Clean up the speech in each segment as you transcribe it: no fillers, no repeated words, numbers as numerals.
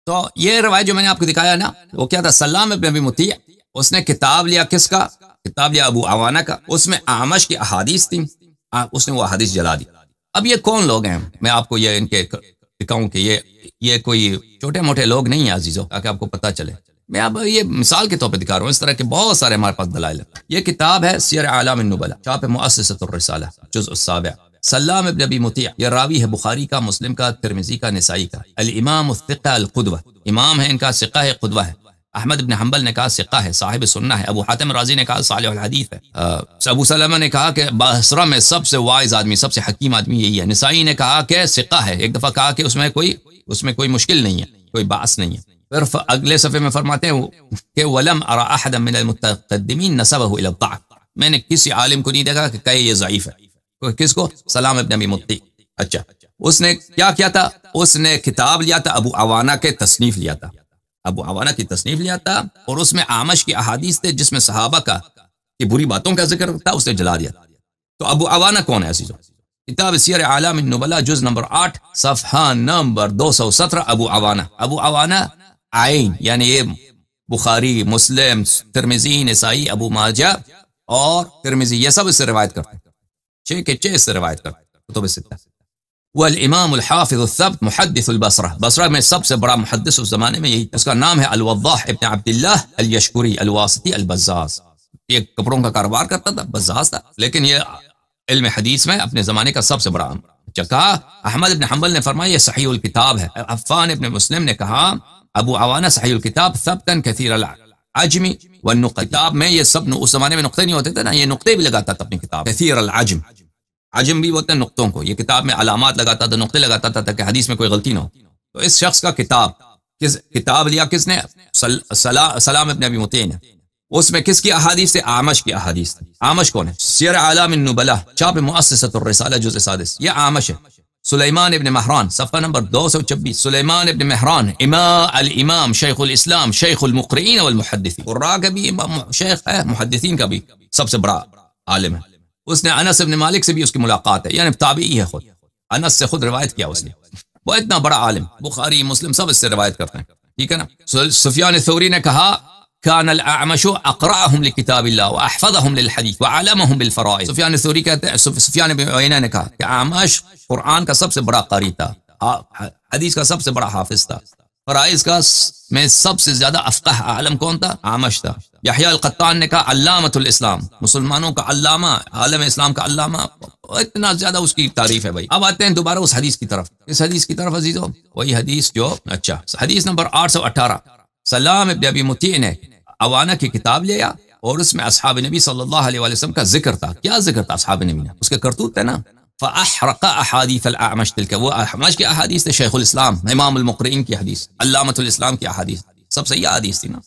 تو یہ روایت جو میں نے آپ کو دکھایا نا، وہ کیا تھا؟ سلام ابن ابی مطیع، اس نے کتاب لیا کس کا؟ کتاب لیا ابو عوانہ کا، اس میں اعمش کی احادیث تھیں، اس نے وہ احادیث جلا دی۔ اب یہ کون لوگ ہیں؟ میں آپ کو یہ ان کے دکھاؤں کہ یہ کوئی چھوٹے موٹے لوگ نہیں ہیں عزیزو، تاکہ آپ کو پتہ چلے۔ میں اب یہ مثال کے طور پہ دکھا رہا ہوں، اس طرح کے بہت سارے ہمارے پاس دلائل ہیں۔ یہ کتاب ہے سیر اعلام النبلاء، چھاپ مؤسسۃ الرسالہ، جزء السابع۔ سلام ابن ابی مطیع یہ راوی ہے بخاری کا، مسلم کا، ترمذی کا، نسائی کا۔ الامام الثقہ القدوہ، امام ہے ان کا، ثقہ ہے، قدوہ ہے۔ احمد بن حنبل نے کہا ثقہ ہے، صاحب سنہ ہے۔ ابو حاتم رازی نے کہا صالح الحدیث ہے۔ ابو سلمہ نے کہا کہ بصرہ میں سب سے وائز آدمی، سب سے حکیم آدمی یہی ہے۔ نسائی نے کہا کہ ثقہ ہے، ایک دفعہ کہا کہ اس میں کوئی مشکل نہیں ہے، کوئی باس نہیں ہے۔ پھر اگلے صفحے میں فرماتے ہیں کہ ولم ارى احدا من المتقدمین نسبه الى الضعف، میں نے کسی عالم کو نہیں دیکھا کہ کہے یہ ضعیف ہے۔ کس کو؟ سلام ابن ابی مطیع۔ اچھا، اس نے کیا کیا تھا؟ اس نے کتاب لیا تھا، ابو عوانہ کے تصنیف لیا تھا، ابو عوانہ کی تصنیف لیا تھا، اور اس میں اعمش کی احادیث تھے جس میں صحابہ کا کی بری باتوں کا ذکر تھا، اس نے جلا دیا۔ تو ابو عوانہ کون ہے عزیزو؟ کتاب سیر اعلام النبلاء جز نمبر 8 صفحہ نمبر 217، ابو عوانہ۔ ابو عوانہ عین یعنی یہ بخاری، مسلم، ترمذی، نسائی، ابو ماجہ اور ترمذی یہ سب اس سے روایت کرتے ہیں، 6 کے 6 سے روایت کرتے ہیں، کتب ستہ۔ والامام الحافظ الثبت محدث البصرہ، بصرہ میں سب سے بڑا محدث اس زمانے میں یہی، اس کا نام ہے الوضاح ابن عبداللہ الیشکری الواسطی البزاز۔ یہ کپڑوں کا کاروبار کرتا تھا، بزاز تھا، لیکن یہ علم حدیث میں اپنے زمانے کا سب سے بڑا۔ کہا احمد ابن حنبل نے فرمایا یہ صحیح الکتاب ہے۔ عفان ابن مسلم نے کہا ابو عوانہ صحیح الکتاب ثبتا کثیر العجم والنقط، کتاب میں یہ سب اس زمانے میں نقطے نہیں ہوتے تھے نا، یہ نقطے بھی لگاتا تھا اپنی کتاب، کثیر العجم، عجم بھی ہوتے ہیں نقطوں کو، یہ کتاب میں علامات لگاتا تھا، نقطے لگاتا تھا تاکہ حدیث میں کوئی غلطی نہ ہو۔ تو اس شخص کا کتاب لیا کس نے؟ سلام ابن ابی مطیع نے۔ اس میں کس کی احادیث تھے؟ اعمش کی احادیث تھی۔ اعمش کون ہے؟ سیر اعلام النبلاء چھاپ مؤسسۃ الرسالہ جزء 7، یہ اعمش ہے۔ سلیمان ابن مہران صفحہ نمبر 226، سلیمان ابن مہران الامام شیخ الاسلام شیخ المقرئین والمحدثین، قراء کا بھی شیخ ہے، محدثین کا بھی سب سے بڑا عالم ہے۔ اس نے انس ابن مالک سے بھی اس کی ملاقات ہے، یعنی تابعی ہے، خود انس سے خود روایت کیا اس نے، وہ اتنا بڑا عالم، بخاری مسلم سب اس سے روایت کرتے ہیں، ٹھیک ہے نا۔ سفیان ثوری نے کہا كان الاعمش اقرأهم لكتاب الله واحفظهم للحديث وعلمهم بالفرائض۔ سفیان ثوری کہتے ہیں، سفیان بن عیینہ نے کہا کہ اعمش قرآن کا سب سے بڑا قاری تھا، حدیث کا سب سے بڑا حافظ تھا، فرائض کا میں سب سے زیادہ افقہ عالم کون تھا؟ اعمش تھا۔ یحییٰ القطان نے کہا علامۃ الاسلام، مسلمانوں کا علامہ، عالم اسلام کا علامہ، اتنا زیادہ اس کی تعریف ہے بھائی۔ اب آتے ہیں دوبارہ اس حدیث کی طرف، اس حدیث کی طرف عزیزو، وہی حدیث جو اچھا حدیث نمبر 818، سلام ابن ابی مطیع نے عوانہ کی کتاب لیا اور اس میں اصحاب نبی صلی اللہ علیہ وسلم کا ذکر تھا۔ کیا ذکر تھا اصحاب نبی نے؟ اس کے کرتوت تھے نا۔ فاحرق احادیث الاعمش، تلك وہ اعمش کی احادیث تھے، شیخ الاسلام امام المقرئین کی حدیث، علامۃ الاسلام کی احادیث، سب صحیح احادیث تھی نا،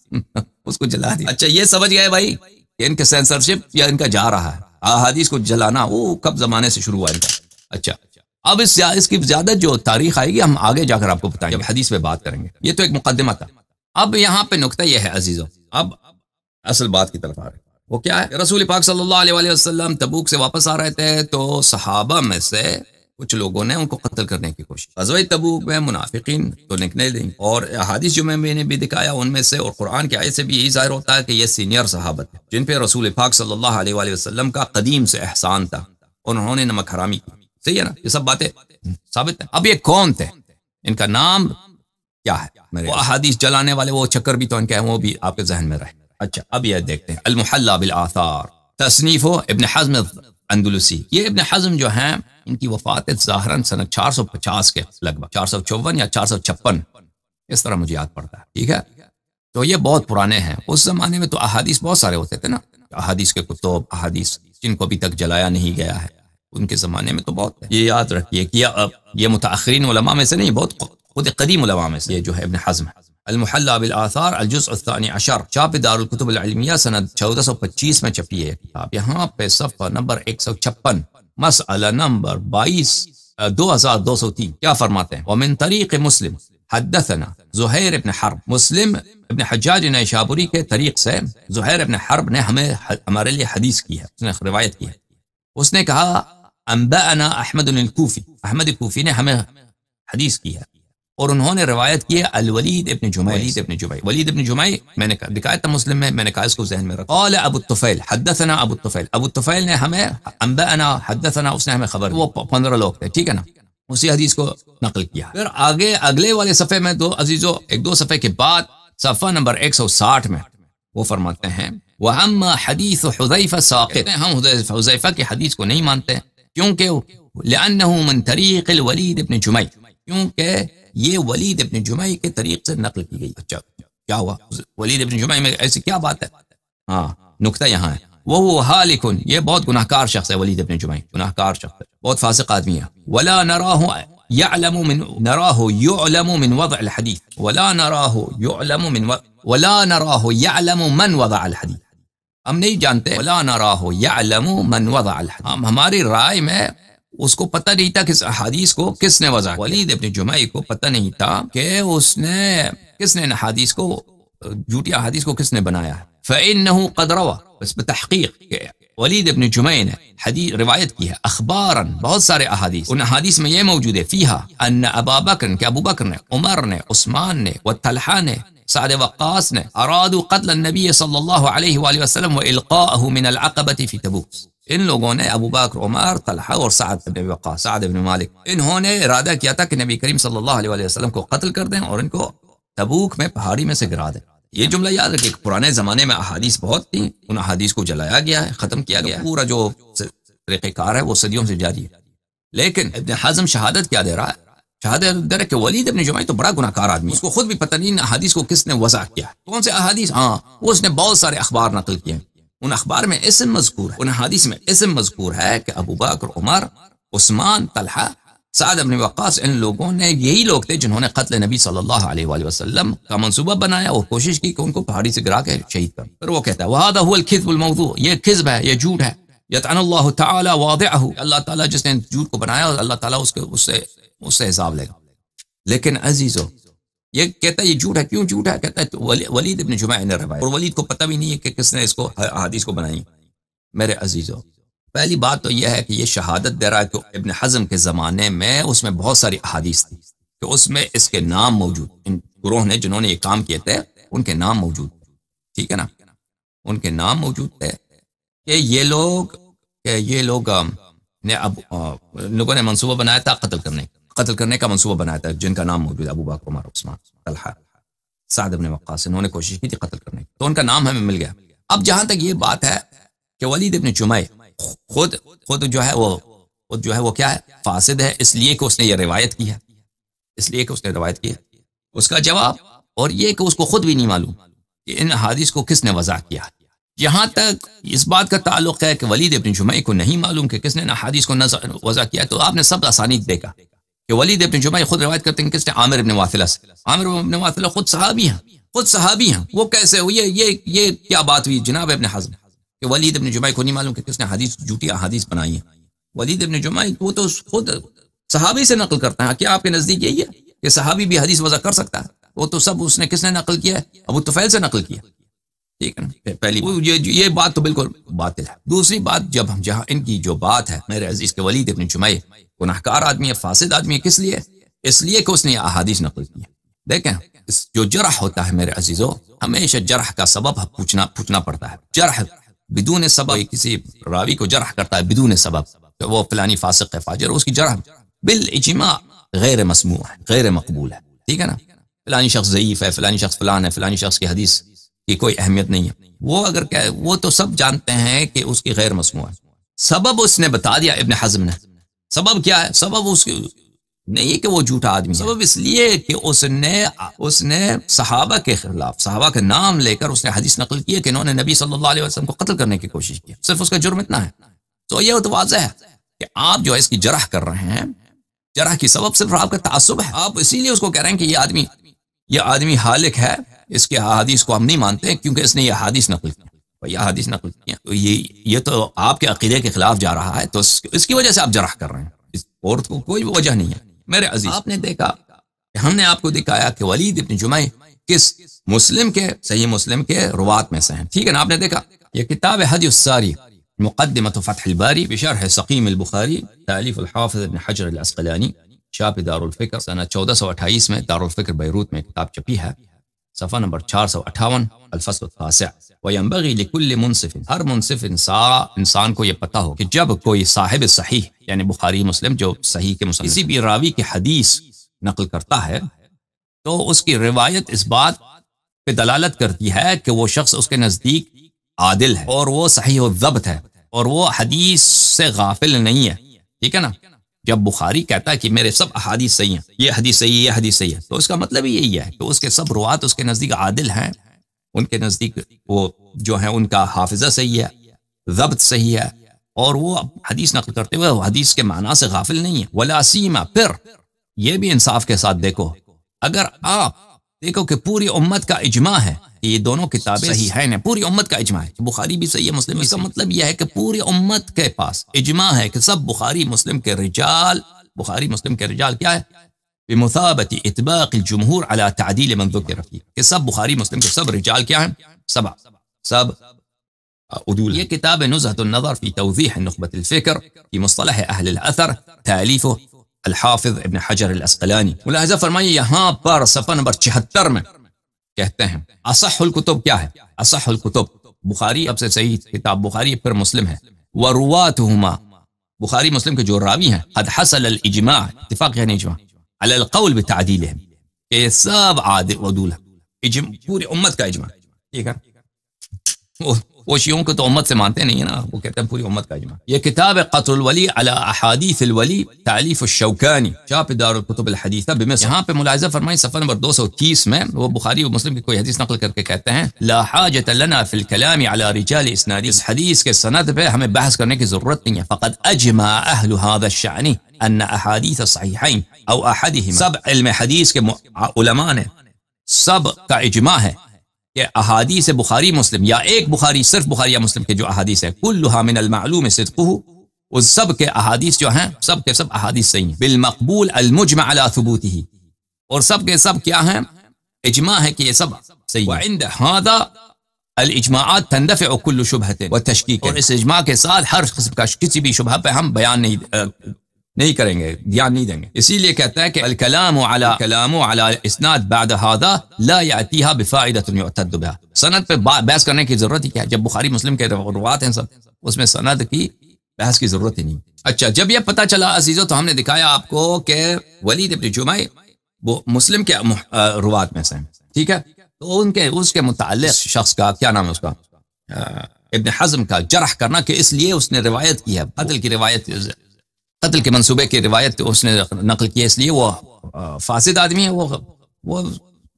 اس کو جلا دیا۔ اچھا یہ سمجھ گئے بھائی کہ ان کے سینسرشپ یا ان کا جا رہا ہے، احادیث کو جلانا وہ کب زمانے سے شروع ہوا ان کا۔ اچھا اب اس کی زیادہ جو تاریخ آئے گی ہم آگے جا کر آپ کو بتائیں گے، حدیث پہ بات کریں گے، یہ تو ایک مقدمہ تھا۔ اب یہاں پہ نقطہ یہ ہے عزیزو، اب اصل بات کی طرف آ رہے ہیں، وہ کیا ہے؟ رسول پاک صلی اللہ علیہ وسلم تبوک سے واپس آ رہے تھے تو صحابہ میں سے کچھ لوگوں نے ان کو قتل کرنے کی کوشش، غزوہ تبوک میں منافقین تو نکلے نہیں، اور احادیث جو میں نے بھی دکھایا ان میں سے اور قرآن کی آیت سے بھی یہی ظاہر ہوتا ہے کہ یہ سینئر صحابہ تھے جن پہ رسول پاک صلی اللہ علیہ وسلم کا قدیم سے احسان تھا، انہوں نے نمک حرامی کی، صحیح ہے نا، یہ سب باتیں ثابت ہیں۔ اب یہ کون تھے؟ ان کا نام کیا ہے؟ وہ احادیث جلانے والے وہ چکر بھی تو ان کے ہیں، وہ بھی آپ کے ذہن میں رہے۔ اچھا اب یہ دیکھتے ہیں، المحلى بالآثار، تصنیف ابن حزم اندلسی، یہ ابن حزم جو ہیں ان کی وفات ظاہراً سنہ 450 کے لگ بھگ 454 یا 456 اس طرح مجھے یاد پڑتا ہے، ٹھیک ہے، تو یہ بہت پرانے ہیں۔ اس زمانے میں تو احادیث بہت سارے ہوتے تھے نا، احادیث کے کتب، احادیث جن کو ابھی تک جلایا نہیں گیا ہے، ان کے زمانے میں تو بہت ہے۔ یہ یاد رکھیے کہ یہ متاخرین علماء میں سے نہیں، بہت خود قدیم علماء میں سے یہ جو ہے ابن حزم ہے۔ المحلى بالآثار الجزء الثاني عشر، چھاپ دار الکتب العلمیہ سنہ 1425 میں چھپی ہے کتاب، یہاں پہ صفحہ نمبر 156، مسئلہ نمبر 2203 کیا فرماتے ہیں؟ ومن طریق مسلم حدثنا زہیر ابن حرب، مسلم ابن حجاج نیشابوری کے طریق سے زہیر ابن حرب نے ہمارے لیے حدیث کی ہے، اس نے روایت کی ہے، اس نے کہا انبأنا احمد الکوفی، احمد کوفی نے ہمیں حدیث کی ہے، اور انہوں نے روایت کی ہے الولید ابن جمعی. ولید ابن جمعی میں نے دکھایا تھا مسلم میں نے کہا اس کو ذہن میں رکھو. قال ابو الطفیل حدثنا ابو الطفیل نے ہمیں انبأنا حدثنا اس نے ہمیں خبر، وہ 15 لوگ تھے، ٹھیک ہے نا، اسی حدیث کو نقل کیا. پھر آگے اگلے والے صفحے میں عزیزو ایک دو صفحے کے بعد صفحہ نمبر 160 میں وہ فرماتے ہیں وَأَمَّا حَدِيثُ حُذَيْفَ سَاقِطٌ، ہم حذیفہ کی حدیث کو نہیں مانتے کیونکہ لِأَنَّهُ مِن طریق الولید ابن جمعی، کیونکہ یہ ولید ابن جمعی کے طریق سے نقل کی گئی. اچھا کیا ہوا ولید ابن جمعی میں ایسی کیا بات ہے؟ ہاں نکتہ یہاں ہے، وہ حالکن، یہ بہت گناہکار شخص ہے. ولید ابن جمعی گناہکار شخص ہے، بہت فاسق آدمی ہے. ولا نراہ يعلم من وضع الحديث ولا نراہ يعلم من وضع الحديث، ہم نہیں جانتے ولا نراہ يعلم من وضع الحديث، ہماری رائے میں اس کو پتہ نہیں تھا کہ حدیث کو کس نے وضع. ولید ابن جمعی کو پتہ نہیں تھا کہ کس نے حدیث کو، جھوٹی حدیث کو کس نے بنایا ہے. فإنه قد روى، بس بتحقیق کہ ولید ابن جمعی نے حدیث روایت کی ہے اخباراً بہت سارے احادیث، ان احادیث میں یہ موجود ہے فیہا ان ابا بکر، کہ ابو بکر نے، عمر نے، عثمان نے، وطلحہ نے، سعد وقاص نے ارادوا قتل النبی صلی اللہ علیہ وآلہ وسلم والقاءه من العقبة فی تبوک، ان لوگوں نے ابو بکر، عمر، طلحہ اور سعد بن وقاص، سعد بن مالک، انہوں نے ارادہ کیا تھا کہ نبی کریم صلی اللہ علیہ وآلہ وسلم کو قتل کر دیں اور ان کو تبوک میں پہاڑی میں سے گرا دیں. یہ جملہ یاد رکھیں، پرانے زمانے میں احادیث بہت تھیں، ان احادیث کو جلایا گیا ہے، ختم کیا گیا ہے. پورا جو طریقہ کار ہے وہ صدیوں سے جاری ہے. لیکن ابن حزم شہادت کیا دے رہا ہے؟ شہادت دے رہا ہے کہ ولید ابن جمعی تو بڑا گناہ کار آدمی ہے، اس کو خود بھی پتہ نہیں احادیث کو کس نے وضع کیا ہے. کون سے احادیث؟ ہاں وہ اس نے بہت سارے اخبار نقل کیے ہیں، ان اخبار میں اسم مذکور ہے، ان حدیث میں اسم مذکور ہے کہ ابو بکر، عمر، عثمان، طلحہ، سعد بن وقاص، ان لوگوں نے، یہی لوگ تھے جنہوں نے قتل نبی صلی اللہ علیہ وآلہ وسلم کا منصوبہ بنایا اور کوشش کی کہ ان کو پہاڑی سے گرا کے شہید کر. پھر وہ کہتا ہے وَهَذَا هُوَ الْكِذْبُ الْمَوْضُوعُ، یہ کذب ہے، یہ جھوٹ ہے. یطعن اللہ تعالی واضعہ، اللہ تعالیٰ جس نے جھوٹ کو بنایا اور اللہ تعالیٰ اس سے حساب لے گا. لیکن عزیزو یہ کہتا ہے یہ جھوٹ ہے. کیوں جھوٹ ہے؟ کہتا ہے ولید ابن جمعی نے روایت، اور ولید کو پتہ بھی نہیں ہے کہ کس نے اس کو حدیث کو بنائی. میرے عزیزو پہلی بات تو یہ ہے کہ یہ شہادت دے رہا ہے کہ ابن حزم کے زمانے میں اس میں بہت ساری احادیث تھی کہ اس میں اس کے نام موجود، ان گروہ نے جنہوں نے یہ کام کیے تھے ان کے نام موجود، ٹھیک ہے نا، ان کے نام موجود تھے کہ یہ لوگ نے لوگوں نے منصوبہ بنایا تھا قتل کرنے کا منصوبہ بنایا تھا، جن کا نام موجود ہے ابو بکر، عمر، عثمان، طلحہ، سعد بن وقاص، انہوں نے کوشش کی تھی قتل کرنے کی، تو ان کا نام ہمیں مل گیا. اب جہاں تک یہ بات ہے کہ ولید ابن جمعی خود جو ہے وہ کیا ہے، فاسد ہے، اس لیے کہ اس نے یہ روایت کی ہے، اس کا جواب اور یہ کہ اس کو خود بھی نہیں معلوم کہ ان حدیث کو کس نے وضع کیا. جہاں تک اس بات کا تعلق ہے کہ ولید ابن جمعی کو نہیں معلوم کہ کس نے حدیث کو وضع کیا، تو آپ نے سب آسانیت دیکھا کہ ولید ابن جمعی خود روایت کرتے ہیں کس نے، عامر ابن واثلہ سے. عامر ابن واثلہ خود صحابی ہیں، وہ کیسے ہوئی؟ یہ کیا بات ہوئی جناب ابن حزم کہ ولید ابن جمعی کو نہیں معلوم کہ کس نے حدیث، جھوٹی حدیث بنائی ہے. ولید ابن جمعی وہ تو خود صحابی سے نقل کرتا ہے. کیا آپ کے نزدیک یہی ہے کہ صحابی بھی حدیث وضع کر سکتا ہے؟ وہ تو سب اس نے کس نے نقل کیا ہے؟ ابو طفیل سے نقل کیا، ٹھیک ہے نا. پہلی یہ بات تو بالکل باطل ہے. دوسری بات، جہاں ان کی جو بات ہے میرے عزیز کے ولید ابن جمعی گناہکار آدمی ہے، فاسد آدمی ہے، کس لیے؟ اس لیے کہ اس نے احادیث نقل کی ہے. دیکھیں جو جرح ہوتا ہے میرے عزیزو، ہمیشہ جرح کا سبب پوچھنا پڑتا ہے. جرح بدون سبب، کسی راوی کو جرح کرتا ہے بدون سبب کہ وہ فلانی فاسق ہے، فاجر، اس کی جرح بالاجماع غیر مسموع ہے، غیر مقبول ہے، ٹھیک ہے نا. فلانی شخص ضعیف ہے، فلانی شخص فلان ہے، فلانی شخص کی حدیث کی کوئی اہمیت نہیں ہے، وہ تو سب جانتے ہیں کہ اس کی غیر مسموع ہے. سبب اس نے بتا دیا ابن حزم نے. سبب کیا ہے؟ سبب اس کی نہیں کہ وہ جھوٹا آدمی، سبب اس لیے کہ اس نے صحابہ کے خلاف، صحابہ کے نام لے کر اس نے حدیث نقل کی ہے کہ انہوں نے نبی صلی اللہ علیہ وسلم کو قتل کرنے کی کوشش کی. صرف اس کا جرم اتنا ہے. تو یہ تو واضح ہے کہ آپ جو ہے اس کی جرح کر رہے ہیں، جرح کی سبب صرف آپ کا تعصب ہے. آپ اسی لیے اس کو کہہ رہے ہیں کہ یہ آدمی حالک ہے، اس کے حدیث کو ہم نہیں مانتے کیونکہ اس نے یہ حدیث نقل کی. یہ حدیث نقل کیا تو یہ تو آپ کے عقیدے کے خلاف جا رہا ہے، تو اس کی وجہ سے آپ جرح کر رہے ہیں، اور کوئی وجہ نہیں ہے. میرے عزیز، آپ نے دیکھا کہ ہم نے آپ کو دکھایا کہ ولید ابن جمعی کس مسلم کے، صحیح مسلم کے روات میں سے ہیں، ٹھیک ہے نا. آپ نے دیکھا یہ کتاب حدی الساری مقدمۃ فتح الباری بشرح سقیم البخاری، تالیف الحافظ ابن حجر العسقلانی، چھاپ دارالفکر سنہ 1428 میں دارالفکر بیروت میں کتاب چھپی ہے، صفحہ نمبر 458، الفصل التاسع۔ وَيَنبَغِي لِكُلِّ مُنصِفٍ، ہر منصف انسان کو یہ پتہ ہو کہ جب کوئی صاحب صحیح یعنی بخاری مسلم جو صحیح کے مصنف کسی بھی راوی کی حدیث نقل کرتا ہے تو اس کی روایت اس بات پہ دلالت کرتی ہے کہ وہ شخص اس کے نزدیک عادل ہے اور وہ صحیح و ضبط ہے اور وہ حدیث سے غافل نہیں ہے، ٹھیک ہے نا۔ جب بخاری کہتا ہے کہ میرے سب احادیث صحیح ہیں، یہ حدیث صحیح ہے، یہ حدیث صحیح ہے، تو اس کا مطلب ہی یہی ہے کہ اس کے سب روات اس کے نزدیک عادل ہیں، ان کے نزدیک وہ جو ہیں ان کا حافظہ صحیح ہے، ضبط صحیح ہے، اور وہ حدیث نقل کرتے ہوئے وہ حدیث کے معنی سے غافل نہیں ہے۔ ولا سیما، پھر یہ بھی انصاف کے ساتھ دیکھو، اگر آپ دیکھو کہ پوری امت کا اجماع ہے کہ یہ دونوں کتابیں صحیح ہیں، پوری امت کا اجماع ہے، بخاری بھی صحیح ہے، مسلم، اس کا مطلب یہ ہے کہ پوری امت کے پاس اجماع ہے کہ سب بخاری مسلم کے رجال کیا ہے؟ بمثابت اطباق الجمہور على تعدیل من ذکر فیہ، کہ سب بخاری مسلم کے سب رجال کیا ہیں؟ سب عدول۔ یہ کتاب نزہۃ النظر فی توضیح نخبۃ الفکر فی مصطلح اہل الاثر، تالیف الحافظ ابن حجر العسقلانی۔ ملاحظہ فرمائیے یہاں پر صفحہ نمبر 76 میں کہتے ہیں اصح الکتب کیا ہے؟ اصح الکتب بخاری، اب سے صحیح کتاب بخاری پھر مسلم ہے، ورواتہما، بخاری مسلم کے جو راوی ہیں، قد حصل الاجماع، اتفاق یعنی اجماع، علی القول بتعدیلہم، کہ یہ سب عدول ہیں، پوری امت کا اجماع، ٹھیک ہے۔ وہ شیعوں کو تو امت سے مانتے نہیں ہیں نا، وہ کہتے ہیں پوری امت کا اجماع۔ یہ کتاب قطر الولی علی احادیث الولی، تالیف الشوکانی، چھاپ دار الکتب الحدیثہ بمصر۔ یہاں پہ ملاحظہ فرمائیں صفحہ نمبر 230 میں وہ بخاری و مسلم کی کوئی حدیث نقل کر کے کہتے ہیں لا حاجت لنا فی الکلام علی رجال اسناد، اس حدیث کے سند پہ ہمیں بحث کرنے کی ضرورت نہیں ہے، فقد اجمع اہل هذا الشأن ان احادیث الصحیحین او احدہما، سب علم حدیث کے علماء نے سب کا اجماع ہے کہ احادیث بخاری مسلم یا ایک بخاری صرف بخاری یا مسلم کے جو احادیث ہے کلھا من المعلوم صدقہ، اس سب کے احادیث جو ہیں سب کے سب احادیث صحیح ہیں، بالمقبول المجمع علی ثبوتہ، اور سب کے سب کیا ہیں؟ اجماع ہے کہ یہ سب صحیح ہے۔ وعند هذا الاجماعات تندفع كل شبهة وتشکیک، اور اس اجماع کے ساتھ ہر قسم کا کسی بھی شبہ پہ ہم بیان نہیں کریں گے، دھیان نہیں دیں گے۔ اسی لیے کہتا ہے کہ الکلام علی اسناد بعد هذا لا یاتیها بفائدۃ یعتد بها، سند پہ بحث کرنے کی ضرورت ہی کیا ہے جب بخاری مسلم کے روات ہیں سب، اس میں سند کی بحث کی ضرورت ہی نہیں۔ اچھا، جب یہ پتہ چلا عزیزو تو ہم نے دکھایا آپ کو کہ ولید ابن جمع وہ مسلم کے روات میں سے ہیں، ٹھیک ہے، تو اس کے متعلق شخص کا کیا نام ہے، اس کا ابن حزم کا جرح کرنا کہ اس لیے اس نے روایت کی ہے، قتل کے منصوبے کی روایت اس نے نقل کی ہے، اس لیے وہ فاسد آدمی ہے، وہ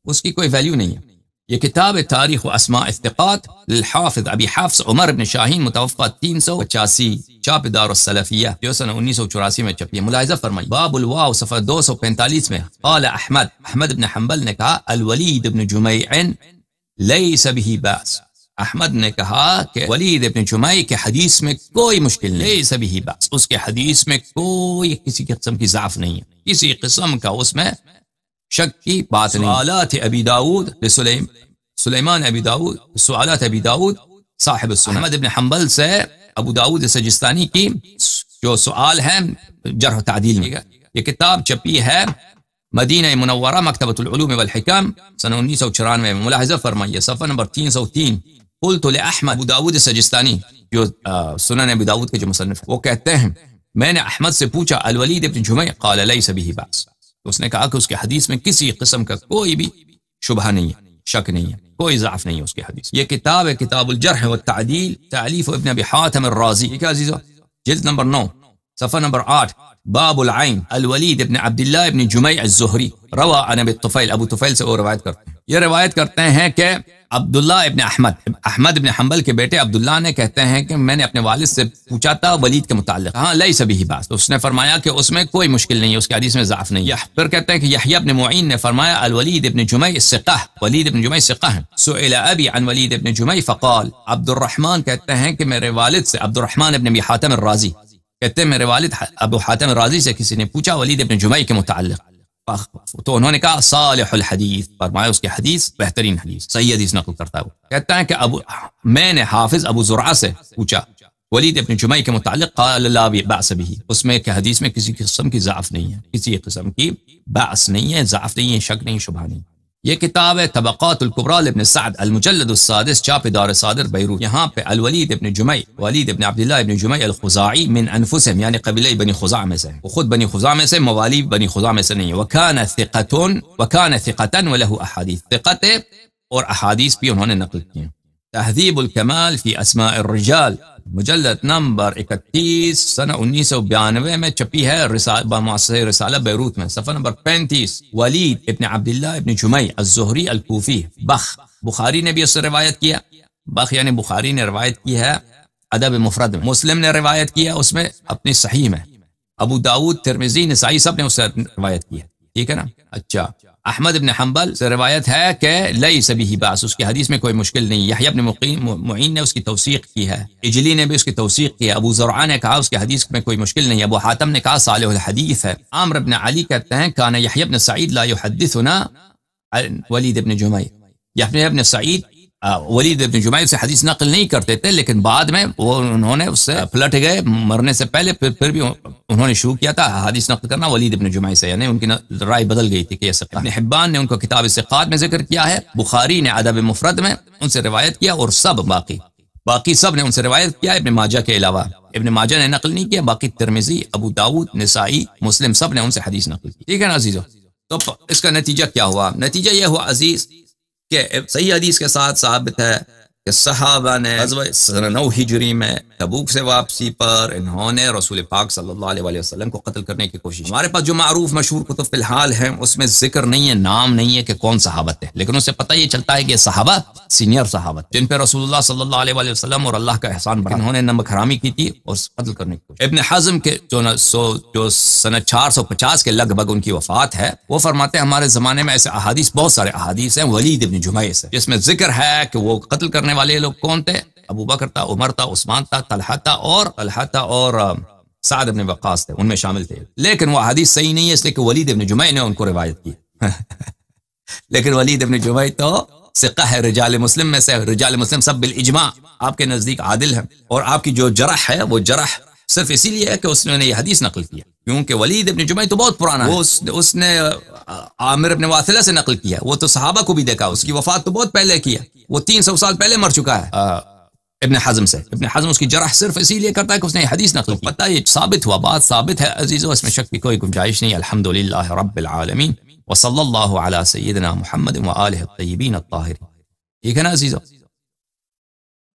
اس کی کوئی ویلیو نہیں ہے۔ یہ کتاب تاریخ و اسماء الثقات للحافظ ابی حفص عمر بن شاہین، متوفہ 385، چھاپ دار السلفیہ، جو سنہ 1984 میں چھپی ہے۔ ملاحظہ فرمائیں باب الواو صفحہ 245 میں قال احمد بن حنبل نے کہا الولید بن جمیع لیس به باس، احمد نے کہا کہ ولید ابن جمع کے حدیث میں کوئی مشکل نہیں، لیس به باس، اس کے حدیث میں کوئی کسی قسم کی ضعف نہیں ہے، کسی قسم کا اس میں شک کی بات نہیں۔ سوالات ابی داود سلیمان ابی داود، سوالات ابی داود صاحب السنن، احمد ابن حنبل سے ابو داود سجستانی کی جو سوال ہے جرح و تعدیل میں، یہ کتاب چھپی ہے مدینہ منورہ، مکتبۃ العلوم والحکم، سنہ 1994 میں۔ ملاحظہ فرمائیے صفحہ نمبر 303، قلت لأحمد، ابو داود سجستانی جو سنن ابی داود کے جو مصنف ہیں، وہ کہتے ہیں میں نے احمد سے پوچھا الولید ابن جمع قال لیس به باس، اس نے کہا کہ اس کے حدیث میں کسی قسم کا کوئی بھی شبہ نہیں ہے، شک نہیں ہے، کوئی ضعف نہیں ہے اس کے حدیث۔ یہ کتاب ہے کتاب الجرح والتعدیل، تالیف ابن ابی حاتم الرازی، ٹھیک ہے عزیزو، جلد نمبر 9، صفحہ نمبر 8، باب العین، الولید ابن عبداللہ ابن جمع الزہری روا عن ابی الطفیل، ابو طفیل سے وہ روایت کرتے ہیں، یہ روایت کرتے ہیں کہ عبداللہ ابن احمد ابن حنبل کے بیٹے عبداللہ نے کہتے ہیں کہ میں نے اپنے والد سے پوچھا تھا ولید کے متعلق، ہاں لیس به باس، تو اس نے فرمایا کہ اس میں کوئی مشکل نہیں ہے، اس کے حدیث میں ضعف نہیں ہے۔ پھر کہتے ہیں کہ یحییٰ ابن معین نے فرمایا الولید ابن جمع ثقہ، ولید ابن جمع ثقہ ہیں، سئل ابی عن ولید ابن جمع فقال، عبد الرحمن کہتے ہیں کہ میرے والد سے، عبد الرحمن ابن ابی حاتم الرازی کہتے ہیں میرے والد ابو حاتم الرازی سے کسی نے پوچھا ولید ابن جمع کے متعلق، تو انہوں نے کہا صالح الحدیث، فرمایا اس کے حدیث بہترین حدیث، صحیح حدیث نقل کرتا ہے۔ وہ کہتا ہے کہ میں نے حافظ ابو زرعہ سے پوچھا ولید ابن جمعی کے متعلق قال لا بأس به، اس میں کہ حدیث میں کسی قسم کی ضعف نہیں ہے، کسی قسم کی بأس نہیں ہے، ضعف نہیں ہے، شک نہیں، شبہ نہیں۔ یہ کتاب ہے طبقات الکبریٰ لابن سعد، المجلد السادس، چاپ دار صادر بیروت۔ یہاں پہ الولید ابن جمعی، ولید ابن عبداللہ ابن جمعی الخزاعی من انفسهم، یعنی قبیلہ بنی خزاع میں سے، وہ خود بنی خزاع میں سے، موالی بنی خزاع میں سے نہیں ہے۔ وکان ثقۃ وله احادیث، ثقت ہے اور احادیث بھی انہوں نے نقل کی ہیں۔ تہذیب الکمال فی اسماء الرجال، مجلد نمبر 31 سنہ 1992 میں چھپی ہے، مؤسسہ رسالہ بیروت میں، صفحہ نمبر 35۔ ولید ابن عبداللہ ابن جمعی الزہری الکوفی، بخاری نے بھی اس سے روایت کیا، یعنی بخاری نے روایت کی ہے ادب مفرد میں، مسلم نے روایت کیا اس میں اپنی صحیح میں، ابو داؤد، ترمذی، نسائی سب نے اس سے روایت کی ہے، ٹھیک ہے نا۔ اچھا، احمد ابن حنبل سے روایت ہے کہ لیس بہ باس، اس کی حدیث میں کوئی مشکل نہیں۔ یحییٰ ابن معین نے اس کی توثیق کی ہے، اجلی نے بھی اس کی توثیق کی ہے، ابو زرعہ نے کہا اس کی حدیث میں کوئی مشکل نہیں، ابو حاتم نے کہا صالح الحدیث ہے۔ عامر ابن علی کہتے ہیں کان یحییٰ ابن سعید لا یحدثنا ولید ابن جمعی، یحییٰ ابن سعید ولید ابن جمعی سے حدیث نقل نہیں کرتے تھے، لیکن بعد میں وہ انہوں نے اس سے پلٹ گئے مرنے سے پہلے، پھر بھی انہوں نے شروع کیا تھا حدیث نقل کرنا ولید ابن جمعی سے، یعنی ان کی رائے بدل گئی تھی کہ یہ ثقہ۔ ابن حبان نے ان کو کتاب ثقات میں ذکر کیا ہے، بخاری نے ادب مفرد میں ان سے روایت کیا، اور باقی سب نے ان سے روایت کیا ابن ماجہ کے علاوہ، ابن ماجہ نے نقل نہیں کیا، باقی ترمذی، ابو داؤد، نسائی، مسلم سب نے ان سے حدیث نقل کی، ٹھیک ہے نا عزیزو۔ تو اس کا نتیجہ کیا ہوا؟ نتیجہ یہ ہوا عزیز کہ صحیح حدیث کے ساتھ ثابت ہے کہ صحابہ نے غزوہ سنہ 9 ہجری میں تبوک سے واپسی پر انہوں نے رسول پاک صلی اللہ علیہ وسلم کو قتل کرنے کی کوشش۔ ہمارے پاس جو معروف مشہور کتب فی الحال ہیں اس میں ذکر نہیں ہے، نام نہیں ہے کہ کون صحابہ تھے، لیکن اس سے پتہ یہ چلتا ہے کہ صحابہ سینئر صحابہ جن پہ رسول اللہ صلی اللہ علیہ وسلم اور اللہ کا احسان بڑھا، انہوں نے نمک حرامی کی تھی اور قتل کرنے کی کوشش۔ ابن حزم کے جو سنہ 450 کے لگ بھگ ان کی وفات ہے، وہ فرماتے ہیں ہمارے زمانے میں ایسے احادیث، بہت سارے احادیث ہیں ولید ابن جمعی سے، جس میں ذکر ہے کہ وہ قتل کرنے والے لوگ کون تھے؟ ابو بکر تھا، عمر تھا، عثمان تھا، طلحہ تھا اور سعد بن وقاص تھے، ان میں شامل تھے، لیکن وہ حدیث صحیح نہیں ہے، اس لیے کہ ولید ابن جمعی نے ان کو روایت کی لیکن ولید ابن جمعی تو ثقہ ہے، رجال مسلم میں سے، رجال مسلم سب بالاجماع آپ کے نزدیک عادل ہیں، اور آپ کی جو جرح ہے وہ جرح صرف اسی لیے ہے کہ اس نے یہ حدیث نقل کیا، کیونکہ ولید ابن جمعی تو بہت پرانا ہے، اس نے عامر ابن واثلہ سے نقل کیا، وہ تو صحابہ کو بھی دیکھا، اس کی وفات تو بہت پہلے کی ہے، وہ 300 سال پہلے مر چکا ہے ابن حزم سے۔ ابن حزم اس کی جرح صرف اسی لیے کرتا ہے کہ اس نے یہ حدیث نقل کی، پتہ یہ ثابت ہوا، بات ثابت ہے عزیزو، اس میں شک کی کوئی گنجائش نہیں۔ الحمدللہ رب العالمین، وصلی اللہ علی سیدنا محمد وآلہ الطیبین الطاہرین، ٹھیک ہے نا عزیزو۔